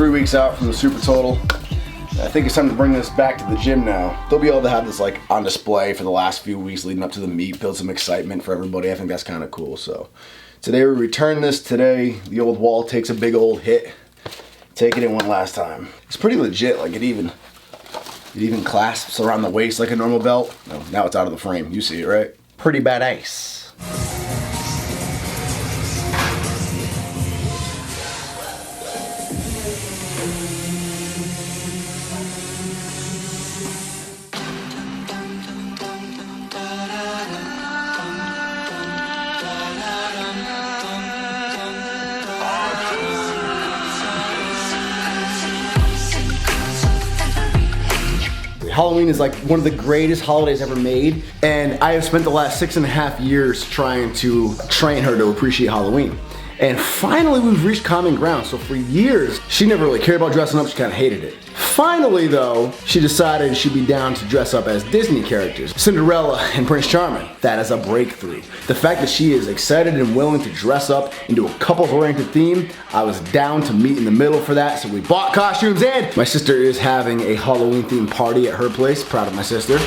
3 weeks out from the super total. I think it's time to bring this back to the gym now. They'll be able to have this like on display for the last few weeks leading up to the meet, build some excitement for everybody. I think that's kind of cool. So today we return this today. The old wall takes a big old hit. Take it in one last time. It's pretty legit. Like it even clasps around the waist like a normal belt. No, now it's out of the frame. You see it, right? Pretty badass. Halloween is like one of the greatest holidays ever made, and I have spent the last 6.5 years trying to train her to appreciate Halloween. And finally we've reached common ground. So for years, she never really cared about dressing up, she kind of hated it. Finally though, she decided she'd be down to dress up as Disney characters, Cinderella and Prince Charming. That is a breakthrough. The fact that she is excited and willing to dress up into a couples-oriented theme, I was down to meet in the middle for that, so we bought costumes, and my sister is having a Halloween themed party at her place. Proud of my sister.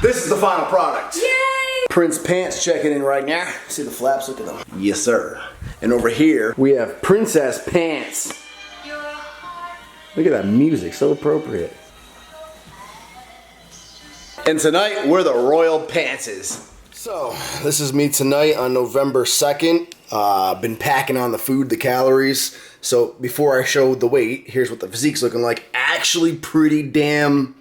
This is the final product. Yay! Prince Pants checking in right now. See the flaps? Look at them. Yes, sir. And over here, we have Princess Pants. Look at that music, so appropriate. And tonight, we're the Royal Pantses. So, this is me tonight on November 2nd. Been packing on the food, the calories. So, before I show the weight, here's what the physique's looking like. Actually pretty damn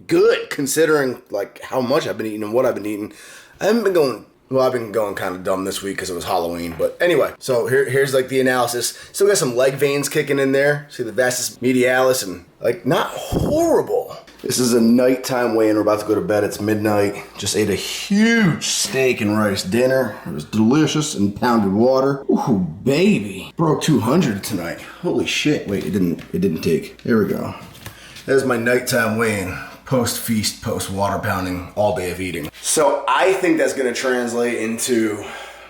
good, considering like how much I've been eating and what I've been eating. I haven't been going, well, I've been going kind of dumb this week because it was Halloween, but anyway, so here's like the analysis. Still got some leg veins kicking in there. See the vastus medialis, and like not horrible. This is a nighttime weigh-in. We're about to go to bed. It's midnight. Just ate a huge steak and rice dinner. It was delicious, and pounded water. Ooh, baby. Broke 200 tonight. Holy shit. Wait, it didn't take. There we go. There's my nighttime weigh-in. Post-feast, post-water pounding, all day of eating. So I think that's gonna translate into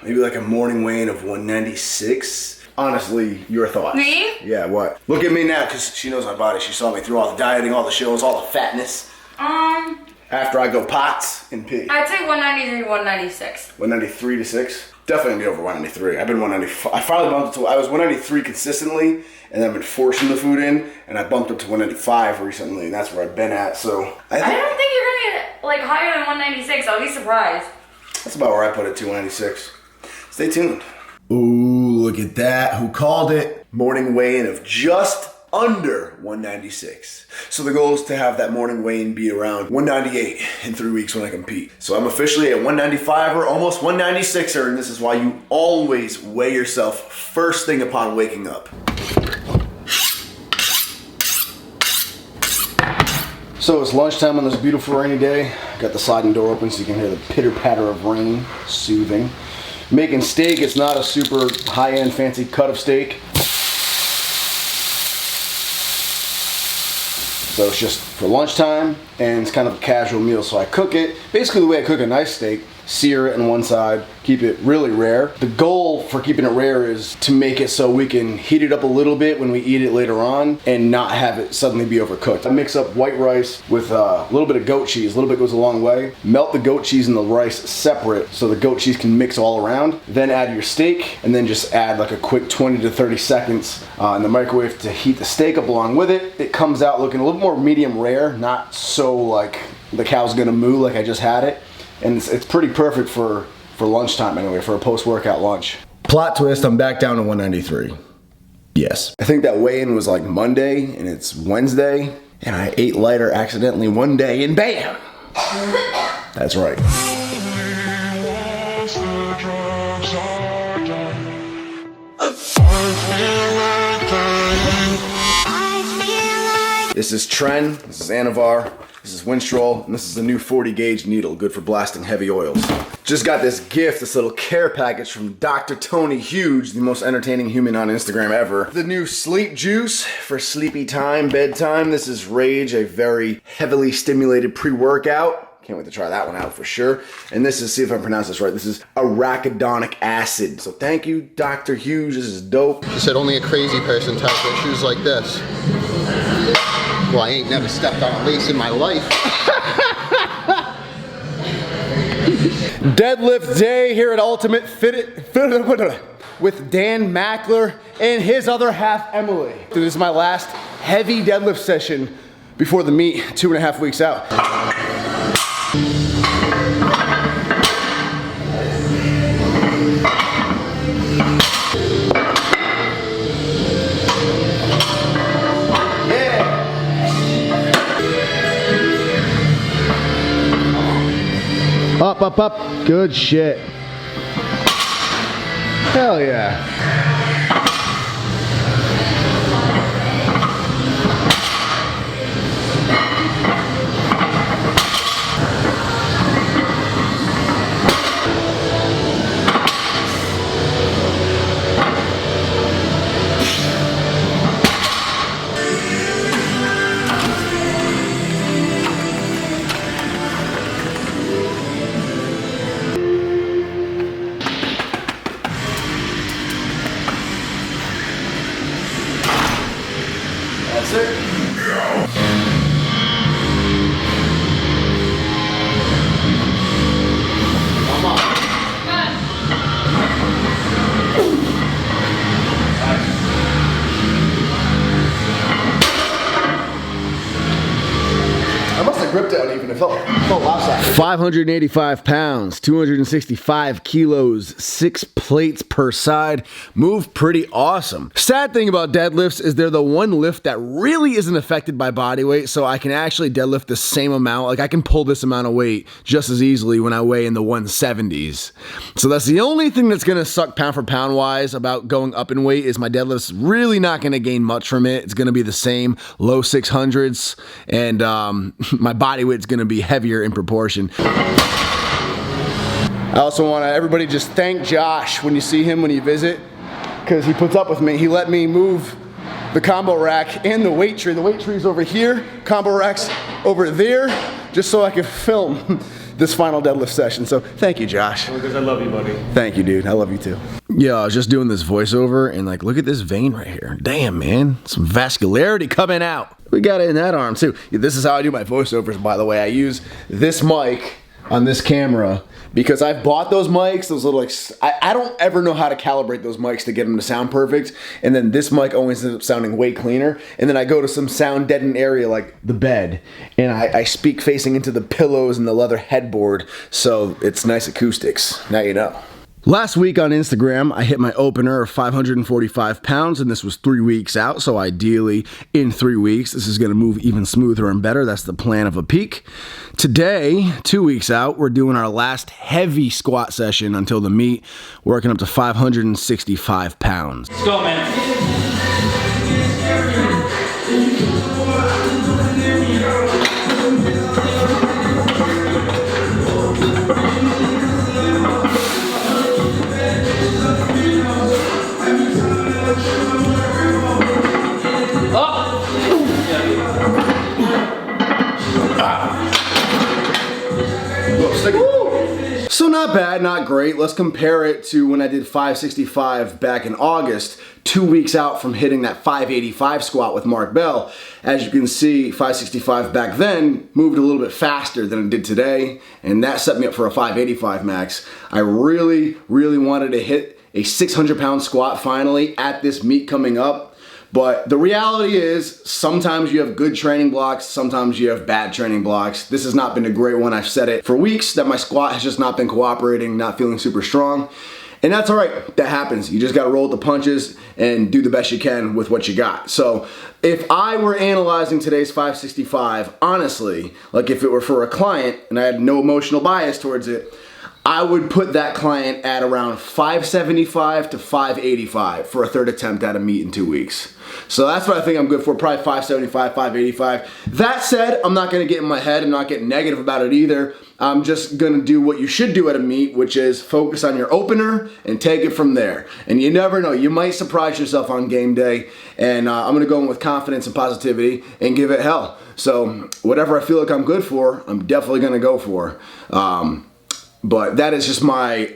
maybe like a morning weigh-in of 196. Honestly, your thoughts? Me? Yeah, what? Look at me now, because she knows my body. She saw me through all the dieting, all the shows, all the fatness. After I go pots and pee. I'd say 193, 196. 193 to 6? Definitely gonna be over 193. I've been 195. I finally bumped it to, I was 193 consistently, and then I've been forcing the food in, and I bumped up to 195 recently, and that's where I've been at, so. I don't think you're gonna get like higher than 196. I'll be surprised. That's about where I put it, 296. Stay tuned. Ooh, look at that. Who called it? Morning weigh-in of just under 196. So the goal is to have that morning weigh-in be around 198 in 3 weeks when I compete. So I'm officially at 195er, almost 196er, and this is why you always weigh yourself first thing upon waking up. So it's lunchtime on this beautiful rainy day. Got the sliding door open so you can hear the pitter-patter of rain. Soothing. Making steak. It's not a super high-end fancy cut of steak. So it's just for lunchtime, and it's kind of a casual meal. So I cook it, basically the way I cook a nice steak, sear it on one side, keep it really rare. The goal for keeping it rare is to make it so we can heat it up a little bit when we eat it later on and not have it suddenly be overcooked. I mix up white rice with a little bit of goat cheese. A little bit goes a long way. Melt the goat cheese and the rice separate so the goat cheese can mix all around. Then add your steak, and then just add like a quick 20 to 30 seconds in the microwave to heat the steak up along with it. It comes out looking a little more medium rare, not so like the cow's gonna moo like I just had it. And it's pretty perfect for lunchtime anyway, for a post-workout lunch. Plot twist, I'm back down to 193. Yes. I think that weigh-in was like Monday, and it's Wednesday, and I ate lighter accidentally one day, and bam! That's right. This is Tren, this is Anavar, this is Winstrol, and this is the new 40 gauge needle, good for blasting heavy oils. Just got this gift, this little care package from Dr. Tony Huge, the most entertaining human on Instagram ever. The new sleep juice for sleepy time, bedtime. This is Rage, a very heavily stimulated pre-workout. Can't wait to try that one out for sure. And this is, see if I pronounce this right, this is arachidonic acid. So thank you, Dr. Hughes, this is dope. He said only a crazy person ties their shoes like this. Well, I ain't never stepped on a lace in my life. Deadlift day here at Ultimate Fit with Dan Mackler and his other half, Emily. Dude, this is my last heavy deadlift session before the meet, 2.5 weeks out. Up, up, up. Good shit. Hell yeah. That's it. Come on. I must have gripped it uneven. It felt lopsided. 585 pounds, 265 kilos, 6 plates per side. Move pretty awesome. Sad thing about deadlifts is they're the one lift that really isn't affected by body weight, so I can actually deadlift the same amount. Like I can pull this amount of weight just as easily when I weigh in the 170s. So that's the only thing that's gonna suck pound for pound wise about going up in weight is my deadlift's really not gonna gain much from it. It's gonna be the same low 600s, and my body weight's gonna be heavier in proportion. I also want to everybody just thank Josh when you see him when you visit, because he puts up with me. He let me move the combo rack and the weight tree. The weight tree's over here, combo rack's over there, just so I could film this final deadlift session. So thank you, Josh. Because I love you, buddy. Thank you, dude. I love you too. Yeah, I was just doing this voiceover and like, look at this vein right here. Damn, man, some vascularity coming out. We got it in that arm too. This is how I do my voiceovers, by the way. I use this mic on this camera because I've bought those mics, those little, like, I don't ever know how to calibrate those mics to get them to sound perfect. And then this mic always ends up sounding way cleaner. And then I go to some sound deadened area like the bed and I speak facing into the pillows and the leather headboard. So it's nice acoustics. Now you know. Last week on Instagram, I hit my opener of 545 pounds, and this was 3 weeks out, so ideally in 3 weeks, this is gonna move even smoother and better. That's the plan of a peak. Today, 2 weeks out, we're doing our last heavy squat session until the meet, working up to 565 pounds. Let's go, man. So not bad, not great. Let's compare it to when I did 565 back in August, 2 weeks out from hitting that 585 squat with Mark Bell. As you can see, 565 back then moved a little bit faster than it did today, and that set me up for a 585 max. I really, really wanted to hit a 600-pound squat finally at this meet coming up. But the reality is, sometimes you have good training blocks, sometimes you have bad training blocks. This has not been a great one. I've said it for weeks that my squat has just not been cooperating, not feeling super strong. And that's all right, that happens. You just gotta roll with the punches and do the best you can with what you got. So if I were analyzing today's 565, honestly, like if it were for a client and I had no emotional bias towards it, I would put that client at around 575 to 585 for a third attempt at a meet in 2 weeks. So that's what I think I'm good for, probably 575, 585. That said, I'm not gonna get in my head and not get negative about it either. I'm just gonna do what you should do at a meet, which is focus on your opener and take it from there. And you never know, you might surprise yourself on game day, and I'm gonna go in with confidence and positivity and give it hell. So whatever I feel like I'm good for, I'm definitely gonna go for. But that is just my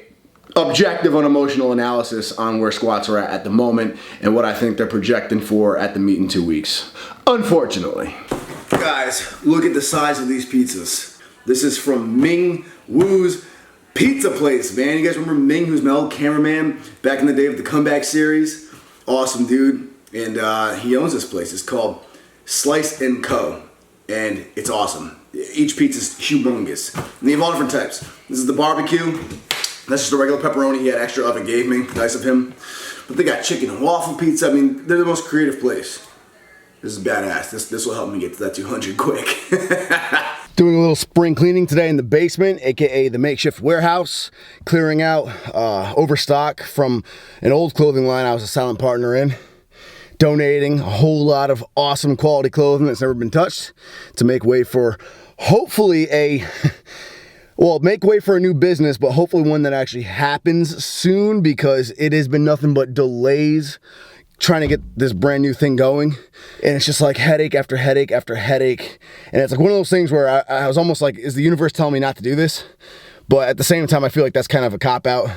objective on emotional analysis on where squats are at the moment and what I think they're projecting for at the meet in 2 weeks. Unfortunately. Guys, look at the size of these pizzas. This is from Ming Wu's Pizza Place, man. You guys remember Ming, who's my old cameraman back in the day of the Comeback series? Awesome dude. And he owns this place. It's called Slice & Co. And it's awesome. Each pizza's humongous. And they have all different types. This is the barbecue. That's just a regular pepperoni he had extra of and gave me. Nice of him. But they got chicken and waffle pizza. I mean, they're the most creative place. This is badass. This will help me get to that 200 quick. Doing a little spring cleaning today in the basement, aka the makeshift warehouse. Clearing out overstock from an old clothing line I was a silent partner in. Donating a whole lot of awesome quality clothing that's never been touched to make way for hopefully make way for a new business, but hopefully one that actually happens soon, because it has been nothing but delays trying to get this brand new thing going. And it's just like headache after headache after headache. And it's like one of those things where I was almost like, is the universe telling me not to do this? But at the same time, I feel like that's kind of a cop-out.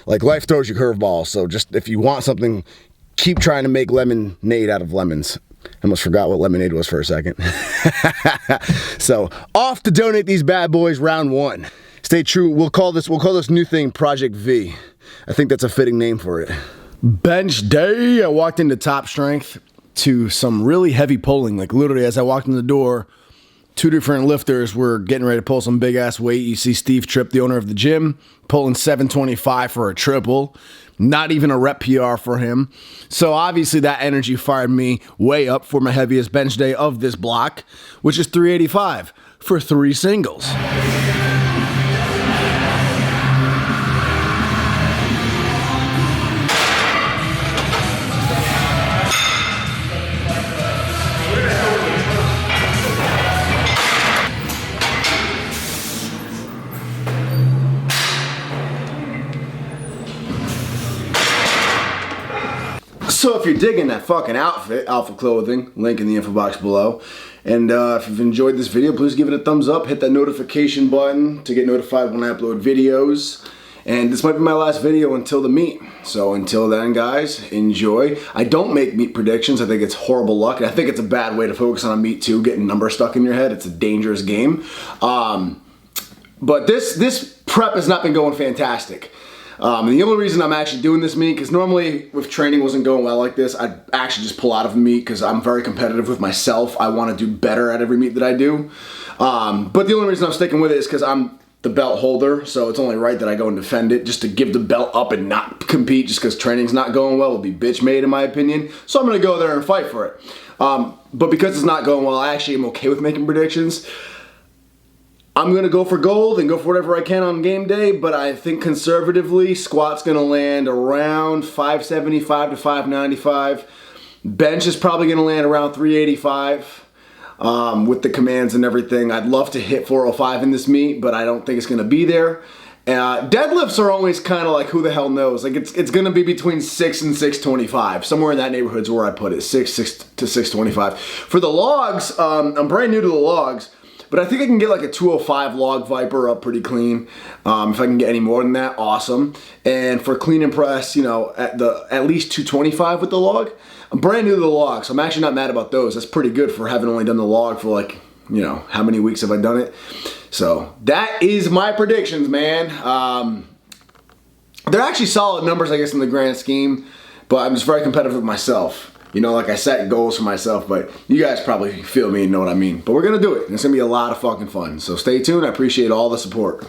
Like, life throws you curveballs. So just, if you want something, keep trying to make lemonade out of lemons. I almost forgot what lemonade was for a second. So, off to donate these bad boys round one. Stay true. We'll call this new thing Project V. I think that's a fitting name for it. Bench day. I walked into Top Strength to some really heavy pulling. Like, literally, as I walked in the door, two different lifters were getting ready to pull some big ass weight. You see Steve Tripp, the owner of the gym, pulling 725 for a triple. Not even a rep PR for him. So obviously that energy fired me way up for my heaviest bench day of this block, which is 385 for 3 singles. So if you're digging that fucking outfit, Alpha Clothing, link in the info box below. And if you've enjoyed this video, please give it a thumbs up. Hit that notification button to get notified when I upload videos. And this might be my last video until the meet. So until then, guys, enjoy. I don't make meet predictions. I think it's horrible luck. And I think it's a bad way to focus on a meet too, getting numbers stuck in your head. It's a dangerous game. But this prep has not been going fantastic. And the only reason I'm actually doing this meet, because normally if training wasn't going well like this, I'd actually just pull out of a meet because I'm very competitive with myself. I want to do better at every meet that I do. But the only reason I'm sticking with it is because I'm the belt holder, so it's only right that I go and defend it. Just to give the belt up and not compete just because training's not going well would be bitch made in my opinion. So I'm going to go there and fight for it. But because it's not going well, I actually am okay with making predictions. I'm going to go for gold and go for whatever I can on game day, but I think conservatively, squat's going to land around 575 to 595. Bench is probably going to land around 385 with the commands and everything. I'd love to hit 405 in this meet, but I don't think it's going to be there. Deadlifts are always kind of like, who the hell knows? Like, it's going to be between 6 and 625. Somewhere in that neighborhood is where I put it, 6 to 625. For the logs, I'm brand new to the logs. But I think I can get like a 205 log Viper up pretty clean. If I can get any more than that, awesome. And for clean and press, you know, at least 225 with the log. I'm brand new to the log, so I'm actually not mad about those. That's pretty good for having only done the log for like, you know, how many weeks have I done it? So that is my predictions, man. They're actually solid numbers, I guess, in the grand scheme. But I'm just very competitive with myself. You know, like I set goals for myself, but you guys probably feel me and know what I mean. But we're going to do it. And it's going to be a lot of fucking fun. So stay tuned. I appreciate all the support.